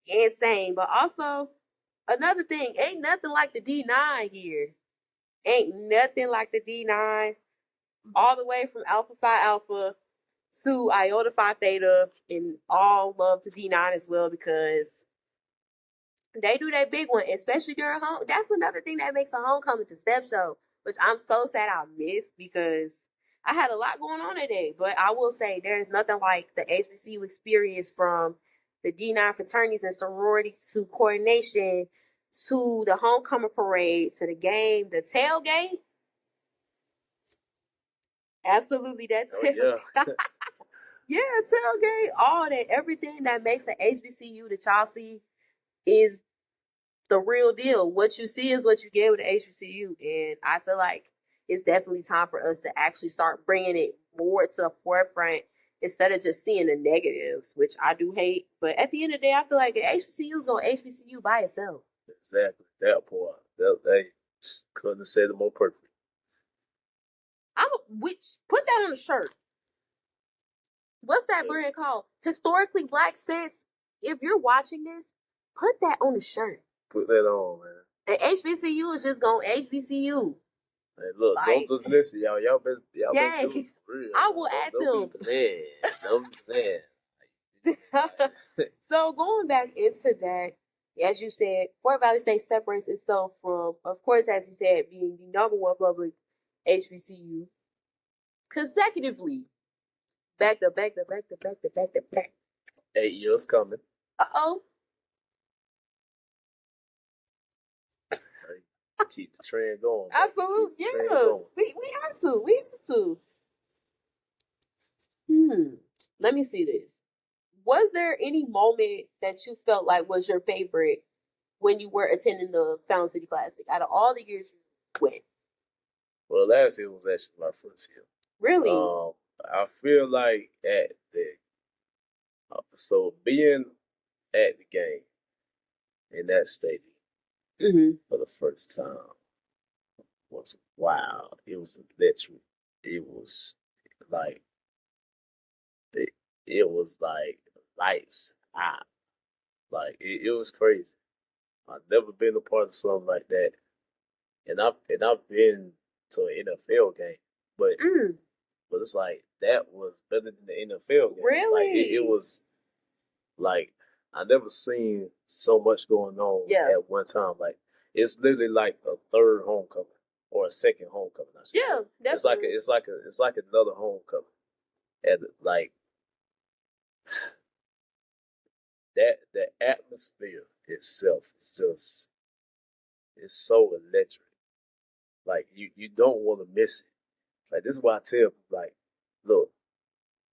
insane. But also, another thing, ain't nothing like the D9 here. Ain't nothing like the D9. All the way from Alpha Phi Alpha to Iota Phi Theta, and all love to D9 as well because they do that big one, especially during home. That's another thing that makes the homecoming the step show, which I'm so sad I missed because I had a lot going on today. But I will say there's nothing like the HBCU experience, from the D9 fraternities and sororities to coordination to the homecoming parade to the game, the tailgate. Absolutely, that tailgate. Yeah, tailgate, all that, everything that makes an HBCU that y'all see is the real deal. What you see is what you get with the HBCU, and I feel like it's definitely time for us to actually start bringing it more to the forefront instead of just seeing the negatives, which I do hate. But at the end of the day, I feel like an HBCU is going to HBCU by itself. Exactly, that part. They couldn't have said it more perfect. Put that on a shirt. What's that brand called? Historically Black Sense. If you're watching this, put that on a shirt. Put that on, man. And HBCU is just going HBCU. Hey, look, don't just listen, y'all. Y'all been yes, doing for real. I will add them. Don't be So going back into that, as you said, Fort Valley State separates itself from, of course, as you said, being the number one public HBCU consecutively. Back to back. 8 years coming. Uh-oh. Keep the trend going. Absolutely, yeah. We have to. Let me see this. Was there any moment that you felt like was your favorite when you were attending the Fountain City Classic out of all the years you went? Well, last year was actually my first year. Really? I feel like at the so being at the game in that stadium for the first time was wow. It was electric. It was like it, it was like lights out. Like it was crazy. I've never been a part of something like that, and I've been to an NFL game, but but it's like that was better than the NFL game. Really? Like it was like I never seen so much going on at one time. Like it's literally like a third homecoming or a second homecoming. I should say. Definitely. It's like another homecoming, and like that the atmosphere itself is just it's so electric. Like you don't want to miss it. Like this is why I tell people like, look,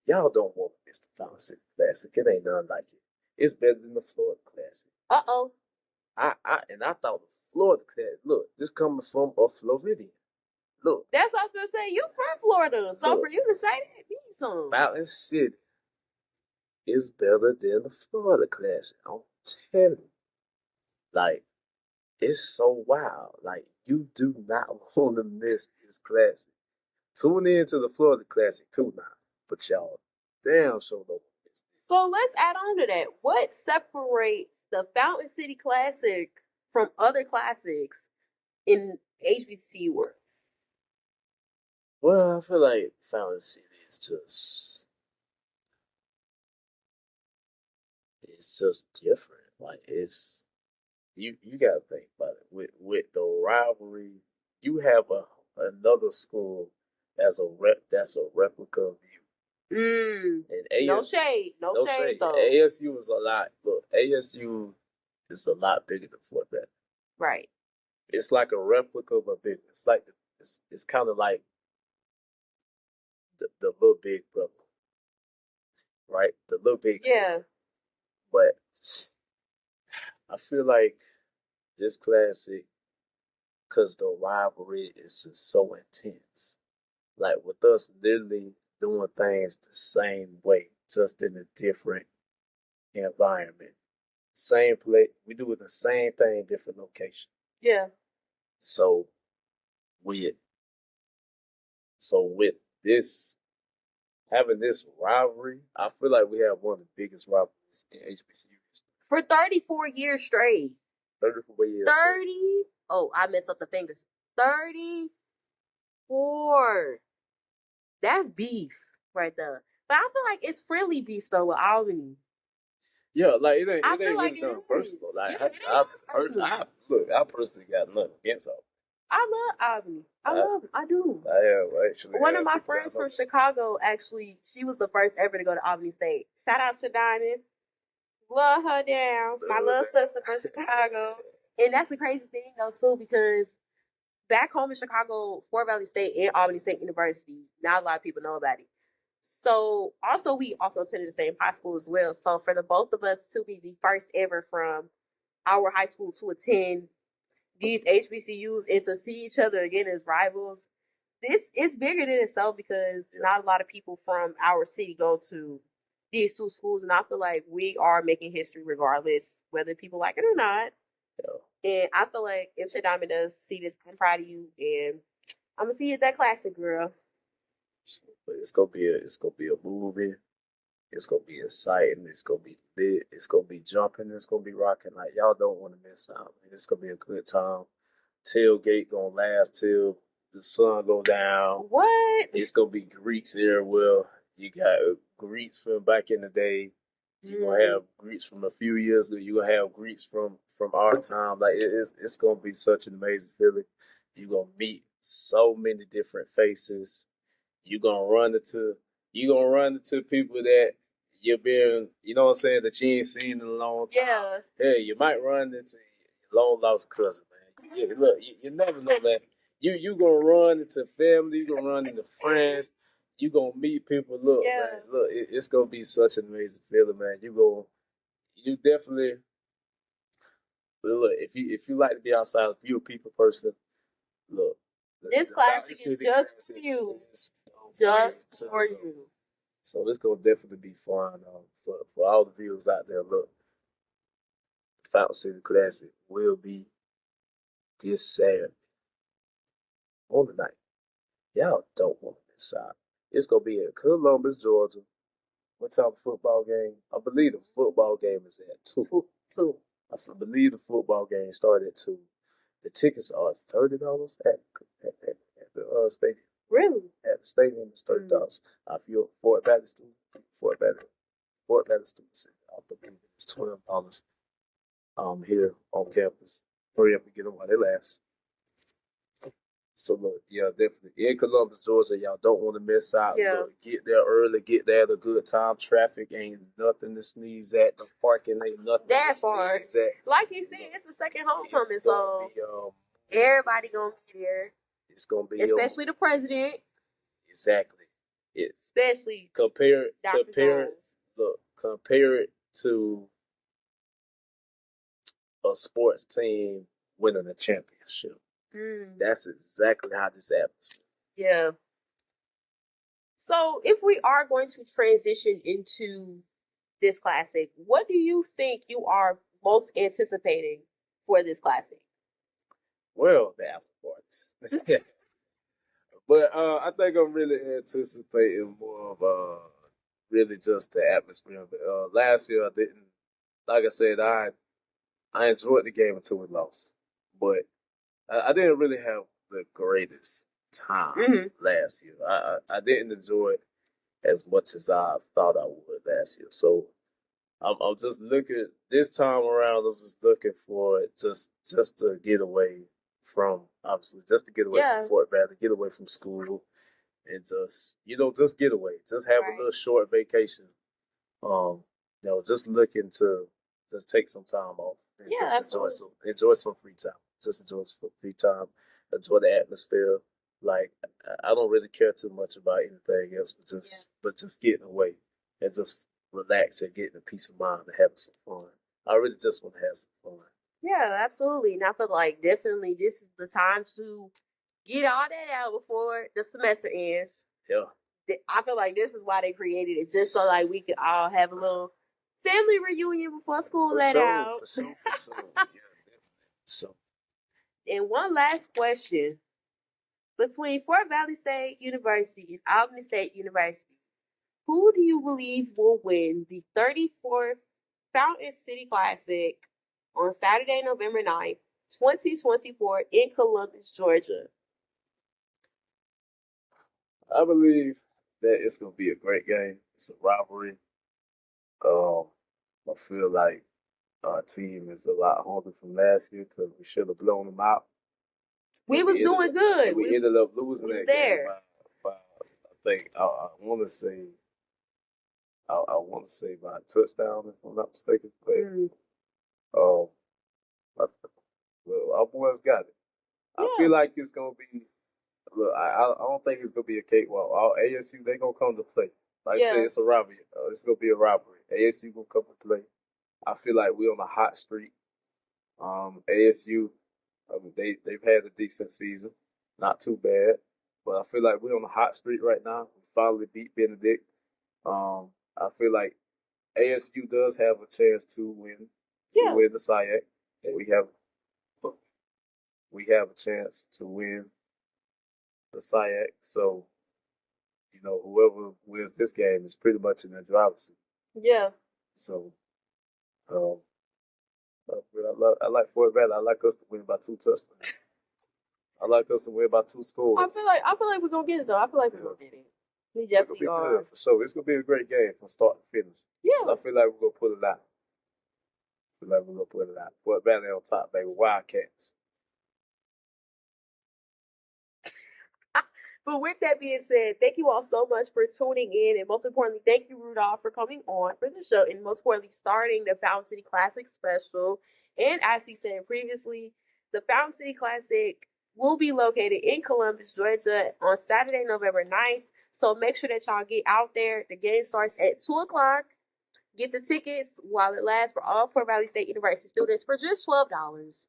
y'all don't want to miss the Fountain City Classic. It ain't nothing like it. It's better than the Florida Classic. I thought the Florida Classic. Look, this coming from a Floridian. Look, that's what I was gonna say. You from Florida, so look, for you to say that, means something. Fountain City is better than the Florida Classic. I'm telling you, like it's so wild. Like you do not want to miss this classic. Tune in to the Florida Classic too now, but y'all damn sure don't miss this. So let's add on to that. What separates the Fountain City Classic from other classics in HBCU world? Well, I feel like Fountain City is just different. Like it's you gotta think about it. With the rivalry, you have another school that's a replica of you. And no shade though. ASU is a lot. Look, ASU is a lot bigger than Fort Benning. Right. It's like a replica of a big. It's like it's kind of like the little big brother, right? The little big. Yeah. But I feel like this classic, because the rivalry is just so intense. Like with us literally doing things the same way, just in a different environment. Same place, we do the same thing, different location. Yeah. So with this having this rivalry, I feel like we have one of the biggest rivalries in HBCU history. For 34 years straight. 34 years. 30. Straight. Oh, I messed up the fingers. 34. That's beef right there. But I feel like it's friendly beef though with Albany. Yeah, like it ain't really like nothing personal. Like I personally got nothing against Albany. I love Albany. I love him. I do. I have actually. One of my friends from Chicago, actually, she was the first ever to go to Albany State. Shout out to Diamond. Love her down. My little sister from Chicago. And that's the crazy thing though too, because back home in Chicago, Fort Valley State and Albany State University, not a lot of people know about it. So we also attended the same high school as well. So for the both of us to be the first ever from our high school to attend these HBCUs and to see each other again as rivals, this is bigger than itself because not a lot of people from our city go to these two schools, and I feel like we are making history regardless, whether people like it or not. Yeah. And I feel like if Shadami does see this, I'm proud of you, and I'm gonna see you at that classic, girl. But it's gonna be a movie. It's gonna be exciting. It's gonna be lit. It's gonna be jumping. It's gonna be rocking. Like y'all don't want to miss out. It's gonna be a good time. Tailgate gonna last till the sun go down. What? It's gonna be Greeks everywhere. You got Greeks from back in the day. You're gonna have Greeks from a few years ago. You're gonna have Greeks from our time. Like it's gonna be such an amazing feeling. You're gonna meet so many different faces. You're gonna run into people that you've been, you know what I'm saying, that you ain't seen in a long time. Yeah. Hey, you might run into your long lost cousin, man. Yeah, look, you never know, man. You gonna run into family. You gonna run into friends. You gonna meet people. Look, man. Look, it's gonna be such an amazing feeling, man. You definitely look. If you like to be outside, if you're a people person, look, This classic is just for you. Just for you. So it's gonna definitely be fun for all the viewers out there. Look, the Fountain City Classic will be this Saturday on the night. Y'all don't want to miss out. It's gonna be in Columbus, Georgia. What time of football game? I believe the football game is at 2. 2. I believe the football game started at 2. The tickets are $30 at the stadium. Really? At the stadium, it's $30. If you're a Fort Valley student, Fort Valley students, I believe it's $12. Here on campus. Hurry up and get them while they last. So look, yeah, definitely in Columbus, Georgia, y'all don't want to miss out. Yeah. Look, get there early, get there at a good time. Traffic ain't nothing to sneeze at. The parking ain't nothing that to far. sneeze at. Like you said, it's the second homecoming, so everybody gonna be there. It's gonna be especially the president. Exactly. It's especially compare it to a sports team winning a championship. That's exactly how this happens. Yeah. So if we are going to transition into this classic, what do you think you are most anticipating for this classic? Well, the after parties. But I think I'm really anticipating more of really just the atmosphere. Last year I didn't, like I said, I enjoyed the game until we lost, but I didn't really have the greatest time last year. I didn't enjoy it as much as I thought I would last year. So I'm just looking this time around. I'm just looking for it just to get away from, obviously, just to get away from Fort Valley, get away from school, and just get away, just have a little short vacation. Just looking to just take some time off and just enjoy some free time. Just enjoy some free time, enjoy the atmosphere. Like, I don't really care too much about anything else, but just getting away and just relaxing, getting a peace of mind and having some fun. I really just want to have some fun. Yeah, absolutely. And I feel like definitely this is the time to get all that out before the semester ends. Yeah. I feel like this is why they created it, just so like we could all have a little family reunion before school let out. For sure. Yeah, definitely. So. And one last question. Between Fort Valley State University and Albany State University, who do you believe will win the 34th Fountain City Classic on Saturday, November 9th, 2024 in Columbus, Georgia? I believe that it's going to be a great game. It's a rivalry. I feel like our team is a lot hungry from last year because we should have blown them out. We was doing good. We ended up losing that game by I think I want to say by a touchdown, if I'm not mistaken. But well, our boys got it. Yeah. I feel like it's gonna be. Look, I don't think it's gonna be a cakewalk. All ASU, they gonna come to play. Like I say, it's a rivalry. It's gonna be a rivalry. ASU gonna come to play. I feel like we're on a hot streak. ASU, they've had a decent season, not too bad, but I feel like we're on a hot streak right now. We finally beat Benedict. I feel like ASU does have a chance to win the SIAC, and we have a chance to win the SIAC. So, whoever wins this game is pretty much in the driver's seat. Yeah. So, I like Fort Valley. I like us to win by 2 touchdowns. I like us to win by 2 scores. I feel like we're gonna get it though. I feel like we're gonna get it. We definitely are. So it's gonna be a great game from start to finish. Yeah. I feel like we're gonna put it out. Fort Valley on top, baby. Wildcats. But with that being said, thank you all so much for tuning in. And most importantly, thank you, Rudolph, for coming on for the show. And most importantly, starting the Fountain City Classic special. And as he said previously, the Fountain City Classic will be located in Columbus, Georgia on Saturday, November 9th. So make sure that y'all get out there. The game starts at 2 o'clock. Get the tickets while it lasts for all Fort Valley State University students for just $12.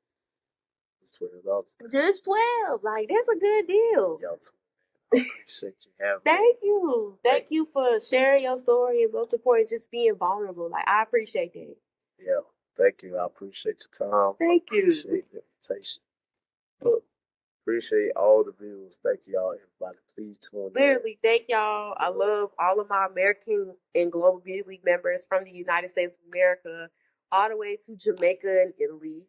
It's $12. Just 12. Like, that's a good deal. Y'all too. I appreciate you having me. Thank you. Thank you for sharing your story and most important, just being vulnerable. Like, I appreciate that. Yeah. Thank you. I appreciate your time. Thank you. Appreciate the invitation. Look, appreciate all the viewers. Thank you, y'all. Everybody, please tune in. Literally, thank y'all. I love all of my American and Global Beauty League members from the United States of America all the way to Jamaica and Italy.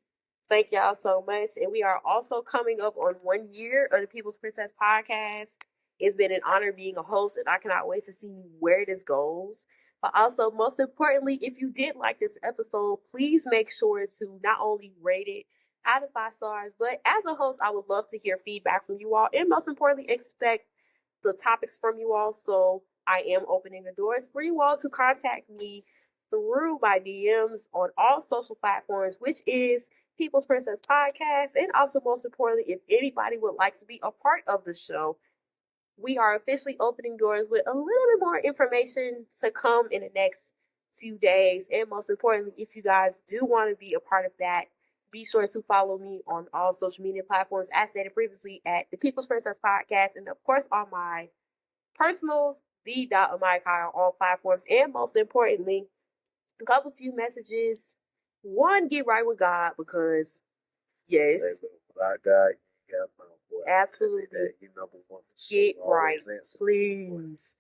Thank y'all so much. And we are also coming up on 1 year of the People's Princess podcast. It's been an honor being a host, and I cannot wait to see where this goes. But also, most importantly, if you did like this episode, please make sure to not only rate it out of 5 stars, but as a host, I would love to hear feedback from you all, and most importantly, expect the topics from you all. So I am opening the doors for you all to contact me through my DMs on all social platforms, which is People's Princess Podcast. And also, most importantly, if anybody would like to be a part of the show, we are officially opening doors with a little bit more information to come in the next few days. And most importantly, if you guys do want to be a part of that, be sure to follow me on all social media platforms, as stated previously, at the People's Princess Podcast. And of course, on my personals, the.amaikai on all platforms. And most importantly, a couple few messages. One, get right with God, because, yes. God, Absolutely. Get right, please.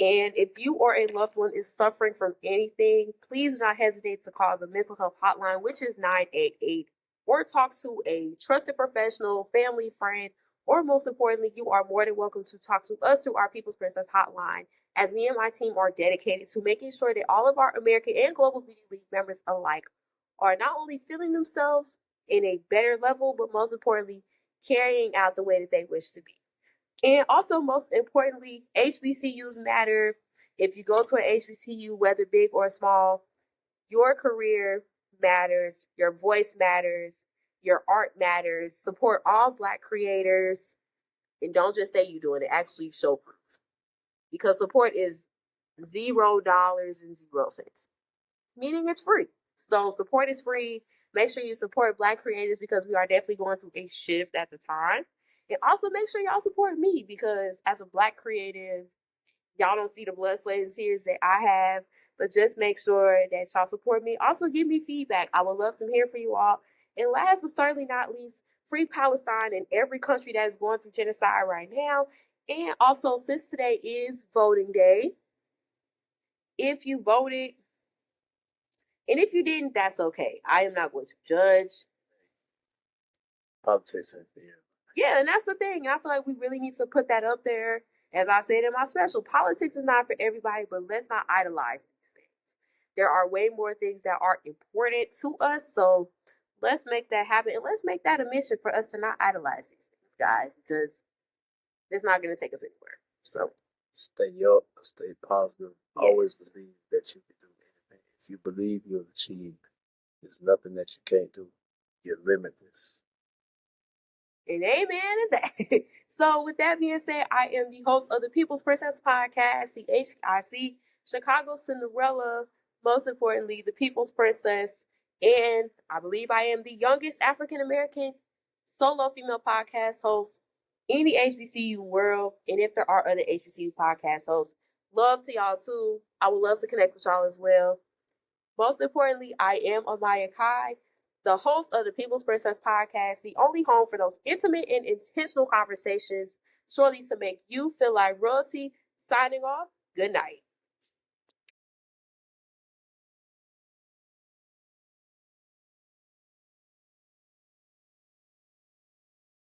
And if you or a loved one is suffering from anything, please do not hesitate to call the mental health hotline, which is 988, or talk to a trusted professional, family, friend, or most importantly, you are more than welcome to talk to us through our People's Princess hotline, as me and my team are dedicated to making sure that all of our American and Global Beauty League members alike are not only feeling themselves in a better level, but most importantly, carrying out the way that they wish to be. And also, most importantly, HBCUs matter. If you go to an HBCU, whether big or small, your career matters, your voice matters, your art matters. Support all Black creators. And don't just say you're doing it, actually show proof. Because support is $0.00, meaning it's free. So support is free. Make sure you support Black creators, because we are definitely going through a shift at the time. And also make sure y'all support me, because as a Black creative, y'all don't see the blood, sweat, and tears that I have. But just make sure that y'all support me. Also give me feedback. I would love to hear from you all. And last but certainly not least, free Palestine and every country that is going through genocide right now. And also, since today is voting day, if you voted, and if you didn't, that's okay. I am not going to judge. Politics ain't fair. Yeah, and that's the thing. I feel like we really need to put that up there. As I said in my special, politics is not for everybody, but let's not idolize these things. There are way more things that are important to us, so let's make that happen. And let's make that a mission for us to not idolize these things, guys, because it's not going to take us anywhere. So stay up, stay positive. Yes. Always believe that you can do anything. If you believe you'll achieve, there's nothing that you can't do. You're limitless. And amen to that. So with that being said, I am the host of the People's Princess Podcast, the HBIC, Chicago Cinderella, most importantly, the People's Princess, and I believe I am the youngest African-American solo female podcast host in the HBCU world. And if there are other HBCU podcast hosts, love to y'all too. I would love to connect with y'all as well. Most importantly, I am Amaya Kai, the host of the People's Princess Podcast, the only home for those intimate and intentional conversations, surely to make you feel like royalty. Signing off, good night.